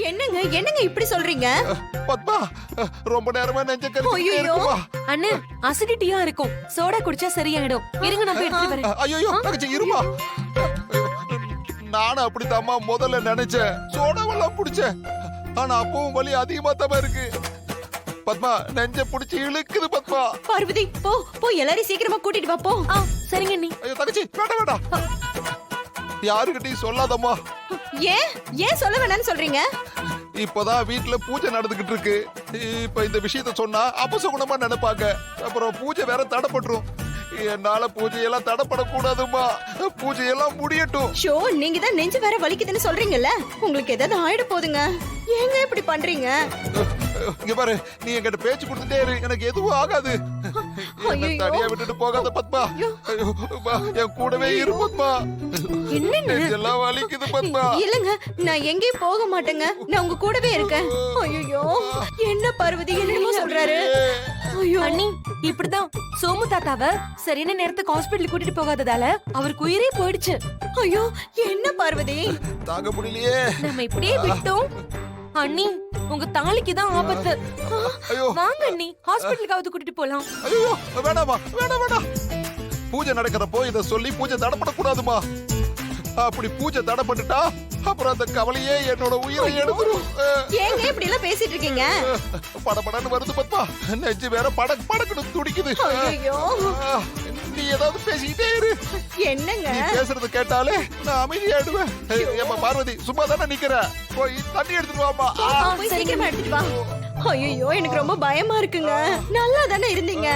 என்னங்க என்னங்க இப்படி சொல்றீங்க? பத்மா ரொம்ப நேரமா நெஞ்ச கறிக்கிட்டே ஐயோ. இருக்குமா. அண்ணே அசிடிட்டியா இருக்கும், சோடா குடிச்சா சரியாயிடும். இருங்க நான் போய் எடுத்துட்டு வரேன். ஐயோ தங்கச்சி இருமா. நானும் அப்படித்தாம்மா முதல்ல நினைச்சேன், சோடாவெல்லாம் புடிச்சேன். ஆனா அப்பவும் வலி அதிகமா தான் இருக்கு. பத்மா நெஞ்ச புடிச்சு இழுக்குது பத்மா. பார்வதி போ போ, எல்லாரையும் சீக்கிரமா கூட்டிட்டு வா போ. சரிங்க அண்ணி. ஐயோ தங்கச்சி வேண்டாம் வேண்டாம், யாருக்கிட்டையும் சொல்லாதம்மா. ஏன் ஏன் சொல்ல வேணாம்னு சொல்றீங்க? இப்பதான் வீட்டுல பூஜை நடந்துகிட்டு இருக்கு. இப்ப இந்த விஷயத்த சொன்னா அபசகுணமா நினைப்பாங்க. அப்புறம் பூஜை வேற தடைப்பட்டுரும். என்னால பூஜையெல்லாம் தடைப்படக்கூடாதுமா. பூஜையெல்லாம் முடியட்டும். ஷோ, நீங்க தான் நெஞ்சு வேற வலிக்குதுன்னு சொல்றீங்கல்ல, உங்களுக்கு ஏதாவது ஆயிட போதுங்க. ஏங்க இப்படி பண்றீங்க? இங்க பாரு, நீ என்கிட்ட பேச்சு கொடுத்துட்டே இரு, எனக்கு எதுவும் ஆகாது. என்னை ஐயையோ. தனியா விட்டுட்டு போகாத பத்மா. ஐயோ, அம்மா, என் கூடவே இரு பத்மா. என்னன்னு? நெஞ்செல்லாம் வலிக்குது பத்மா. இல்லங்க, நான் எங்கேயும் போக மாட்டேங்க, நான் உங்க கூடவே இருக்கேன். ஐயோ, என்ன பார்வதி என்னமோ சொல்றாரு. ஐயோ அண்ணி இப்படிதான் சோமு தாத்தாவ சரியான நேரத்துக்கு ஹாஸ்பிடல் கூட்டிட்டு போகாததால அவருக்கு உயிரே போயிடுச்சு. ஐயோ, என்ன பார்வதி? தாங்க முடியலையே. நம்ம இப்படியே விட்டோம் அண்ணி, உங்க தாலிக்கு தான் ஆபத்து. ஐயோ வாங்க அண்ணி, ஹாஸ்பிடலுக்காவது கூட்டிட்டு போலாம். ஐயோ வேணாமா, வேணாம் வேணாம். பூஜை நடக்கிறப்போ இத சொல்லி பூஜை தடைப்படக்கூடாதுமா. அப்படி பூஜை தடைப்பட்டுட்டா அப்புறம் அந்த கவலையே என்னோட உயிரை எடுத்துரும். ஏங்க இப்படி எல்லாம் பேசிட்டு இருக்கீங்க? படபடன்னு வருது பத்மா. நெஞ்சு வேற படக்கு படக்குன்னு துடிக்குது. ஐயோ, நீ ஏதாவது பேசிக்கிட்டே இரு. என்னங்க? நீ பேசுறது கேட்டாலே நான் அமைதியாயிடுவேன். ஏம்மா பார்வதி, சும்மா தானே நிக்கிற, போய் தண்ணி எடுத்துட்டு வாமா. போய் சீக்கிரமா எடுத்துட்டு வா. ஐயோ, எனக்கு ரொம்ப பயமா இருக்குங்க. நல்லா தானே இருந்தீங்க,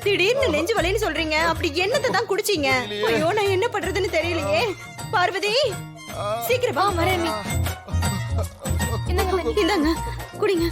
திடீர்னு நெஞ்சு வலின்னு சொல்றீங்க. அப்படி என்னத்தை தான் குடிச்சீங்க? ஐயோ, நான் என்ன பண்றதுன்னு தெரியலையே. பார்வதி, சீக்கிரம் வா. வரேன் அண்ணி. என்னங்க இந்தாங்க குடிங்க.